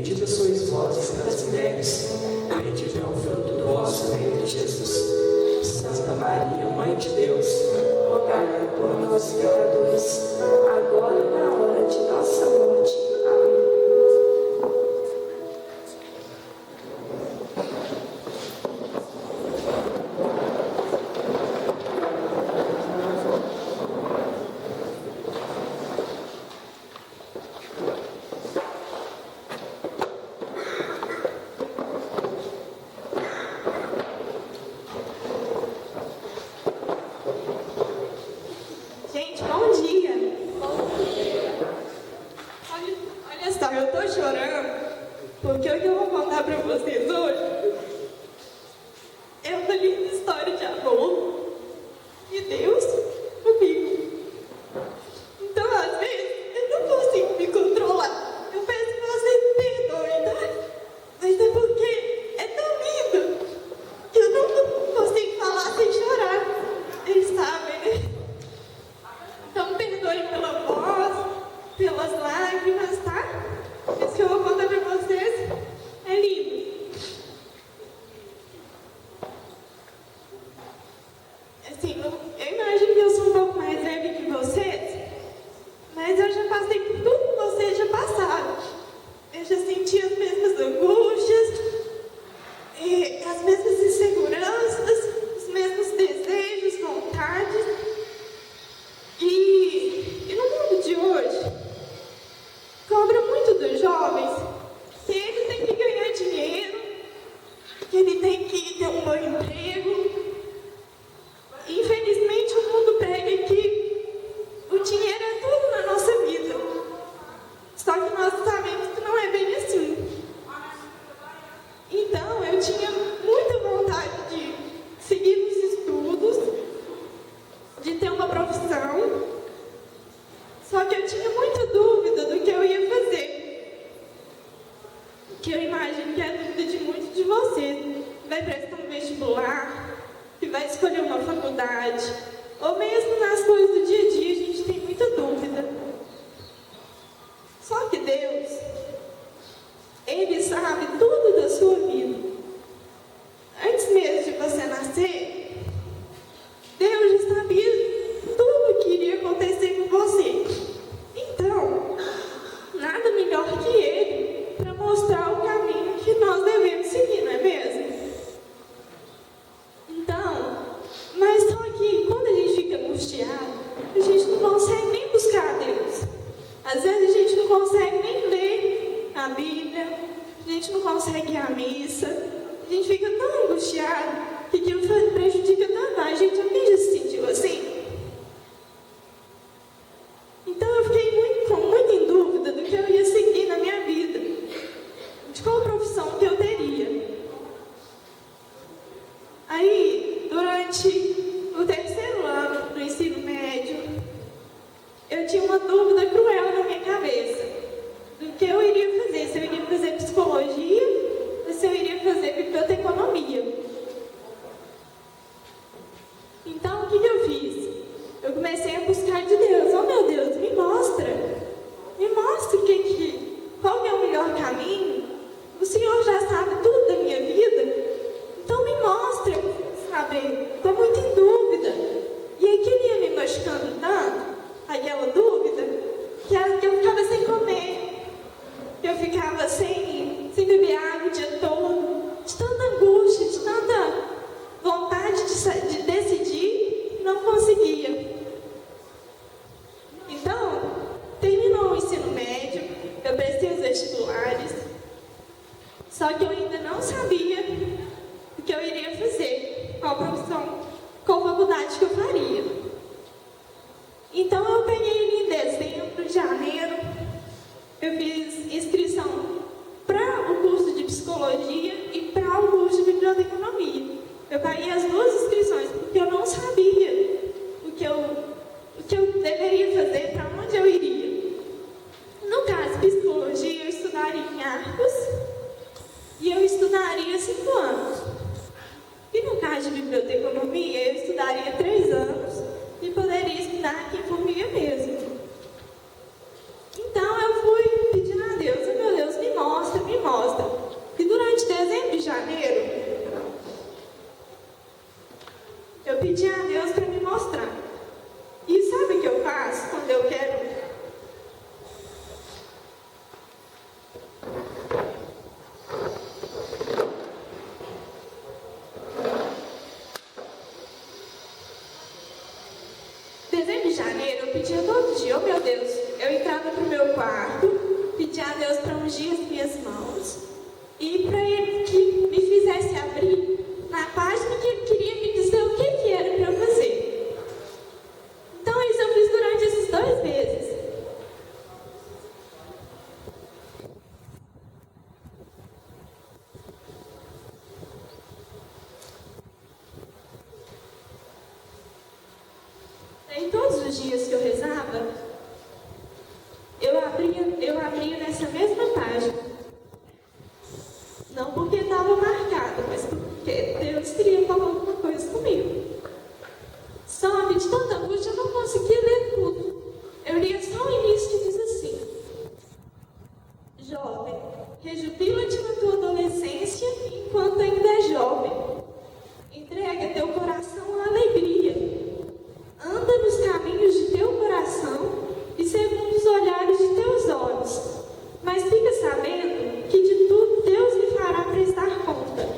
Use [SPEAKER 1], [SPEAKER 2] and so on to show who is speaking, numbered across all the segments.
[SPEAKER 1] Bendita sois vós entre as mulheres, bendito é o fruto do vosso ventre, Jesus. Santa Maria, Mãe de Deus, rogai por nós, pecadores, agora e na hora de nossa morte. Amém.
[SPEAKER 2] Gente, bom dia! Olha só, eu tô chorando porque o que eu vou contar pra vocês hoje é uma linda história de amor de Deus comigo. Então, às vezes, eu não consigo me controlar. Eu peço que vocês me perdoem, tá? Mas é porque é tão lindo que eu não consigo falar sem chorar. Eles sabem, né? Então, me perdoem pela voz, pelas lágrimas, tá? Isso que eu vou contar pra vocês é lindo. Assim, eu imagino que eu sou um pouco mais velha que vocês, mas eu já passei por tudo que vocês já passaram. Eu já senti as mesmas angústias, as mesmas inseguranças, os mesmos desejos, vontades. E no mundo de hoje, cobra muito dos jovens que ele tem que ganhar dinheiro, que ele tem que ter um bom emprego. Infelizmente, o mundo prega que o dinheiro é tudo na nossa vida. Só que nós sabemos que não é bem assim. Então, eu tinha muita vontade de seguir os estudos, de ter uma profissão, só que eu tinha muita dúvida do que eu ia fazer. Que eu imagino que é a dúvida de muitos de vocês. Vai prestar um vestibular, que vai escolher uma faculdade, ou mesmo nas coisas do dia a dia a gente tem muita dúvida. Só que Deus, Ele sabe tudo da sua vida. Antes mesmo de você nascer, Deus já sabia tudo que iria acontecer com você. Então, nada melhor que Ele para mostrar o caminho que nós devemos seguir, não é mesmo? Então, mas só que quando a gente fica angustiado, a gente não consegue nem buscar Deus. Às vezes a gente não consegue nem ler a Bíblia, a gente não consegue ir à missa, a gente fica tão angustiado que aquilo prejudica tanto a gente. Alguém já se sentiu assim? Então eu fiquei muito em dúvida do que eu ia seguir na minha vida, de qual profissão que eu teria. Aí, durante o terceiro ano do ensino médio, eu tinha uma dúvida cruel na minha cabeça do que eu iria fazer, se eu iria fazer psicologia ou se eu iria fazer biblioteconomia. Então, o que eu fiz? Eu comecei a buscar de Deus. Oh, meu Deus, me mostra qual que é o melhor caminho. O Senhor já sabe tudo da minha vida, então me mostra, sabe? Estou muito em dúvida. E aquilo ia me machucando tanto, aquela dúvida, que eu ficava sem comer, eu ficava sem beber água o dia todo, de tanta angústia, de tanta vontade de decidir, não conseguia. Então, terminou o ensino médio, eu prestei os vestibulares, só que eu ainda não sabia o que eu iria fazer, qual profissão, qual faculdade que eu faria. Então eu peguei ele em dezembro, janeiro, eu fiz inscrição para o curso de psicologia e para o curso de biblioteconomia. Eu paguei as duas inscrições porque eu não sabia o que eu deveria fazer, para onde eu iria. No caso, psicologia, eu estudaria em Arcos e eu estudaria 5 anos. E no caso de biblioteconomia, eu estudaria 3 anos e poderia estudar aqui em Formiga mesmo. Então eu fui pedindo a Deus, meu Deus, me mostra todo dia, oh meu Deus, eu entrava pro meu quarto, pedia a Deus para ungir as minhas mãos e para Ele que me fizesse abrir na página que Ele queria me dizer o que era para eu fazer. Então isso eu fiz durante esses 2 meses. Em todos os dias que eu rezava, eu abria nessa mesma página. Não porque estava marcado, mas porque Deus queria falar alguma coisa comigo. Só que de tanta angústia eu não conseguia ler tudo. Eu lia só o início que diz assim: jovem, rejubila-te na tua adolescência enquanto ainda é jovem. Entrega teu coração à alegria. Anda nos caminhos de teu coração e segundo os olhares de teus olhos. Mas fica sabendo que de tudo Deus lhe fará prestar conta.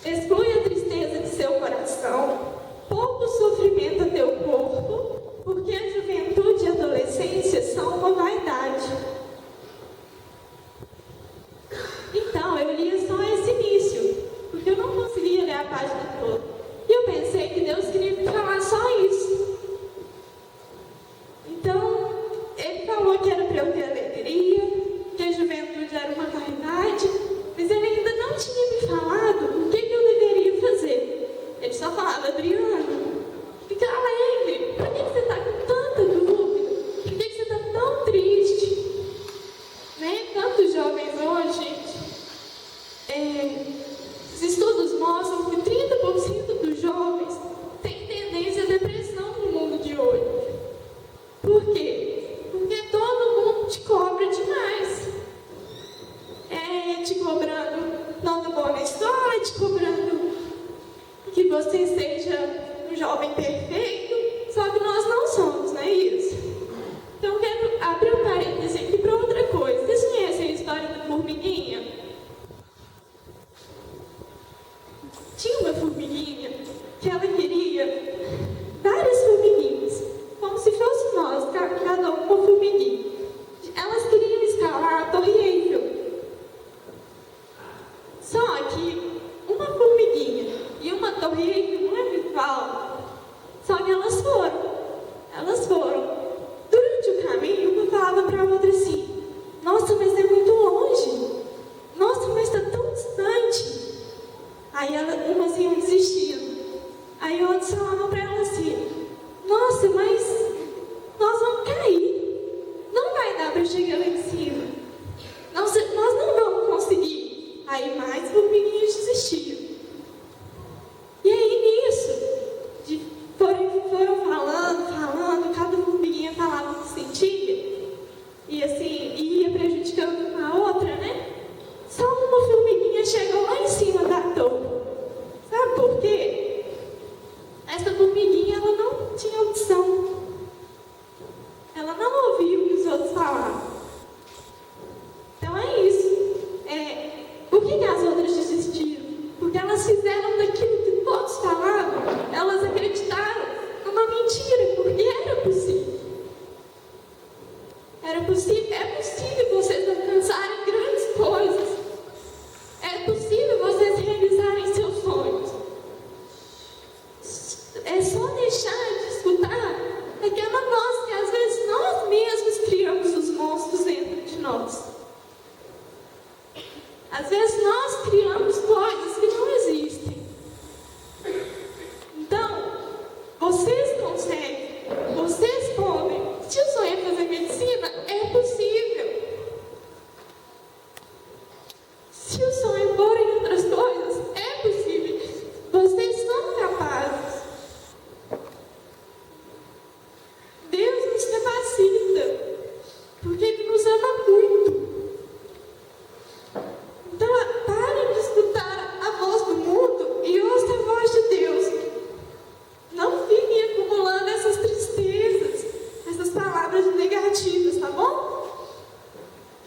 [SPEAKER 2] Exclui a tristeza de seu coração, poupa o sofrimento a teu corpo, porque a juventude e a adolescência são uma vaidade. Então, eu lia só esse início, porque eu não conseguia ler a página toda. E eu pensei que Deus queria me falar só isso. Então, Ele falou que era para eu ter alegria, que a juventude era uma vaidade, mas Ele ainda não tinha me falado o que eu deveria fazer. Ele só falava: Adriana, fica alegre. Por que você está com tanta dúvida? Por que você está tão triste? Né? Tantos jovens hoje, gente, os estudos mostram que 30% dos jovens têm tendência à depressão no mundo de hoje. Por quê? Porque todo mundo te cobra demais. Te cobrando nota boa na escola, te cobrando que você seja um jovem perfeito, só que nós não somos, não é isso? Então eu quero abrir um parênteses aqui para outra coisa. Vocês conhecem a história da formiguinha? Tinha uma formiguinha que ela queria várias formiguinhas, como se fosse nós, cada uma formiguinha. Elas queriam escalar a Torre Eiffel. Só que uma formiguinha e uma Torre Eiffel não é virtual. Só que elas foram. Durante o caminho, uma falava para a outra assim: nossa, mas é muito longe. Nossa, mas está tão distante. Aí umas iam desistindo. Aí outras falavam para ela assim: nossa, mas nós vamos cair. Não vai dar para chegar lá em cima. Nós não vamos conseguir. Aí mais formiguinhas desistiam. E aí nisso, foram falando, cada formiguinha falava o que sentia. E assim, ia prejudicando uma a outra, né? Só uma formiguinha chegou lá em cima da torre. Sabe por quê? Essa formiguinha, ela não tinha opção. Ela não ouvia o que os outros falavam. Então é isso. Por que as outras desistiram? Porque elas fizeram daquilo que todos falavam. Elas acreditaram numa mentira, porque era possível. É possível vocês alcançarem grandes coisas. É possível vocês realizarem seus sonhos. É só deixar de escutar aquela voz que às vezes nós mesmos criamos os monstros dentro de nós. Às vezes nós criamos coisas que não existem. Então, vocês conseguem, vocês podem. Se o sonho é fazer medicina, é possível. Se o sonho for em outras coisas, é possível. Vocês são capazes. Deus nos capacita, porque Ele nos ama muito. Então, parem de escutar a voz do mundo e ouçam a voz de Deus. Não fiquem acumulando essas tristezas, essas palavras negativas, tá bom?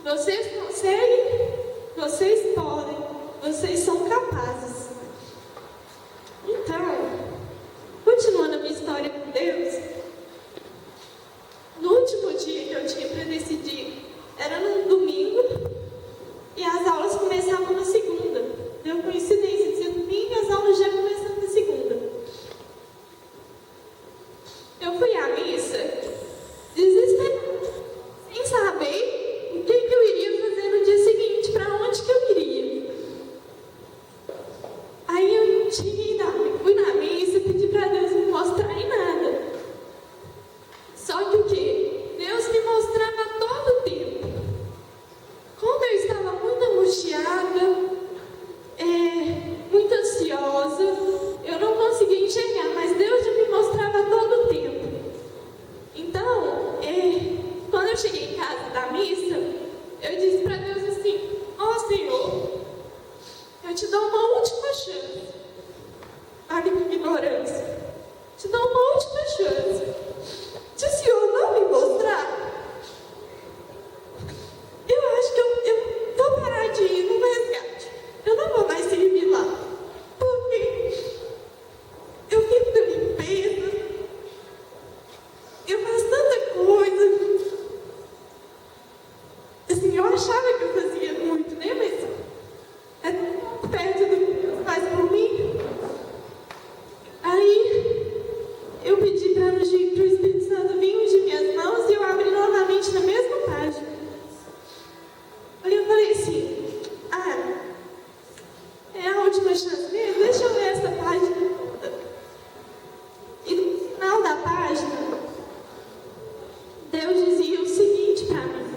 [SPEAKER 2] Vocês conseguem, vocês podem, vocês são capazes. Então, continuando a minha história com Deus, no último te dou uma última chance. Olha que ignorância. Te dou uma última chance. Se o Senhor não me mostrar, eu acho que eu vou parar de ir no resgate. Eu não vou mais servir lá. Porque eu fico da limpeza. Eu faço tanta coisa. Assim, eu achava que eu fazia muito, né? Mas é perto do que Deus faz por mim. Aí eu pedi para o Espírito Santo vir ungir minhas mãos e eu abri novamente na mesma página. Aí eu falei assim, é a última chance mesmo? Deixa eu ler essa página toda. E no final da página, Deus dizia o seguinte para mim: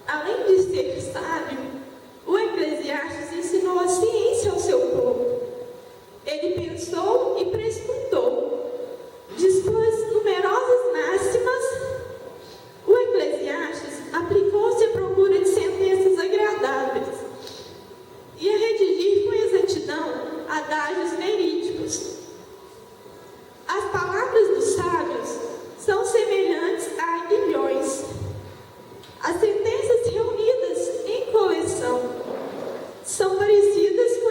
[SPEAKER 2] além de ser sábio, o Eclesiastes ensinou a ciência ao seu povo. Ele pensou e prescrutou, dispôs numerosas máximas. O Eclesiastes aplicou-se à procura de sentenças agradáveis e a redigir com exatidão adágios verídicos. As palavras dos sábios são semelhantes a aguilhões. As sentenças reunidas em coleção são parecidas com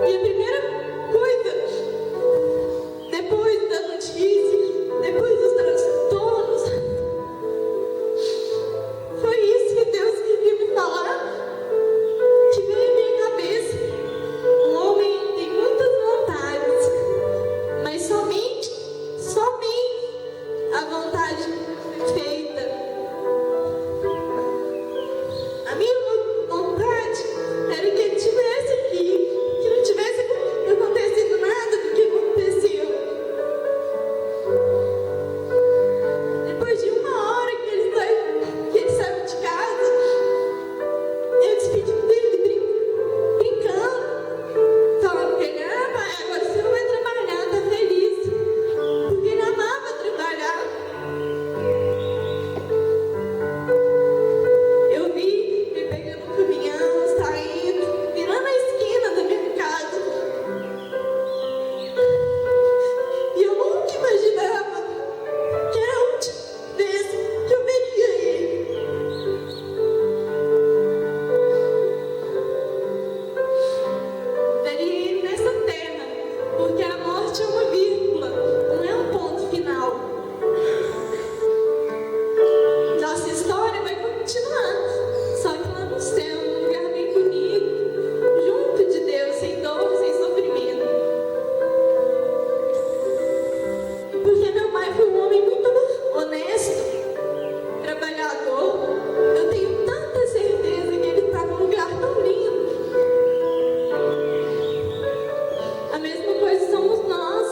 [SPEAKER 2] E a primeira coisa, depois da notícia, depois dos transtornos, foi isso que Deus queria me falar, que veio à minha cabeça. Um homem tem muitas vontades, mas somente a vontade feita. A minha vontade era que ele estivesse aqui, que não tivesse acontecido nada do que aconteceu. Depois de uma hora que ele saiu de casa, eu despedi dele brincando, falando que ele, pai, agora você não vai trabalhar, tá feliz, porque ele amava trabalhar. Eu vi ele pegando o caminhão, saindo, virando a esquina da minha casa. E eu nunca imaginava que era a última vez que eu veria ele. Veria ele nessa terra, porque a morte é uma vírgula, não é um ponto final. Nossa história vai continuar, só que lá no céu, num lugar bem bonito, junto de Deus, sem dor, sem sofrimento. Porque meu pai foi um homem muito honesto, trabalhador. Eu tenho tanta certeza que ele está num lugar tão lindo. A mesma coisa somos nós.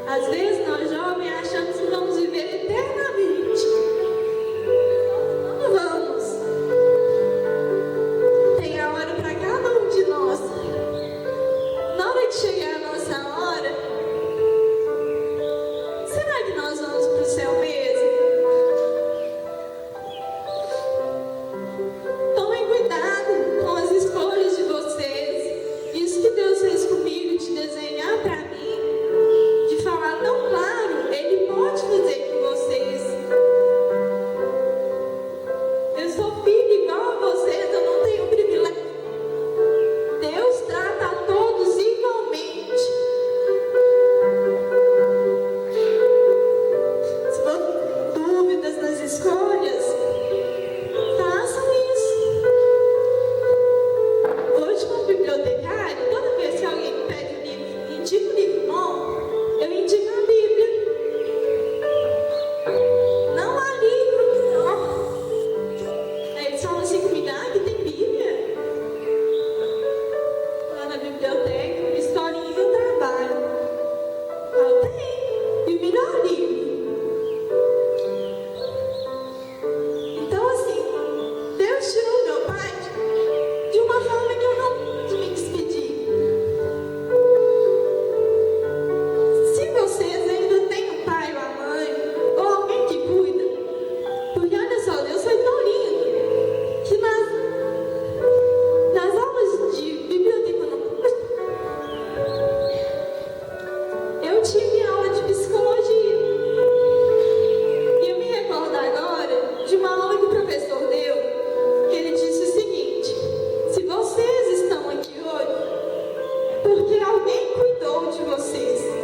[SPEAKER 2] Às vezes nós jovens achamos que vamos viver eternamente. Não vamos. Tem a hora para cada um de nós. Na hora de chegar a nossa hora, será que nós vamos para o céu mesmo? Tomem cuidado com as escolhas de vocês. Isso que Deus fez comigo, de desenhar para mim, de falar tão claro, Ele pode fazer com vocês. Eu sou filho igual a vocês, eu não tenho privilégio. Deus trata a todos igualmente. Se for dúvidas nas escolhas, façam isso. Hoje, como bibliotecária, toda vez que alguém me pede um livro, indica um livro bom, eu indico a Bíblia. Não há livro, não. Aí eles falam assim comigo, que tem Bíblia. Lá na biblioteca, uma historinha eu trabalho. Eu tenho. E o melhor livro. Então, assim, Deus tirou meu pai de uma forma que eu não pude me despedir. Se vocês ainda têm um pai ou a mãe, ou alguém que cuida, porque olha só, Deus foi tão lindo que nas aulas de biblioteca eu tive aula de psicologia. E eu me recordo agora de uma aula que o professor deu, que ele disse o seguinte: se vocês estão aqui hoje, é porque alguém cuidou de vocês.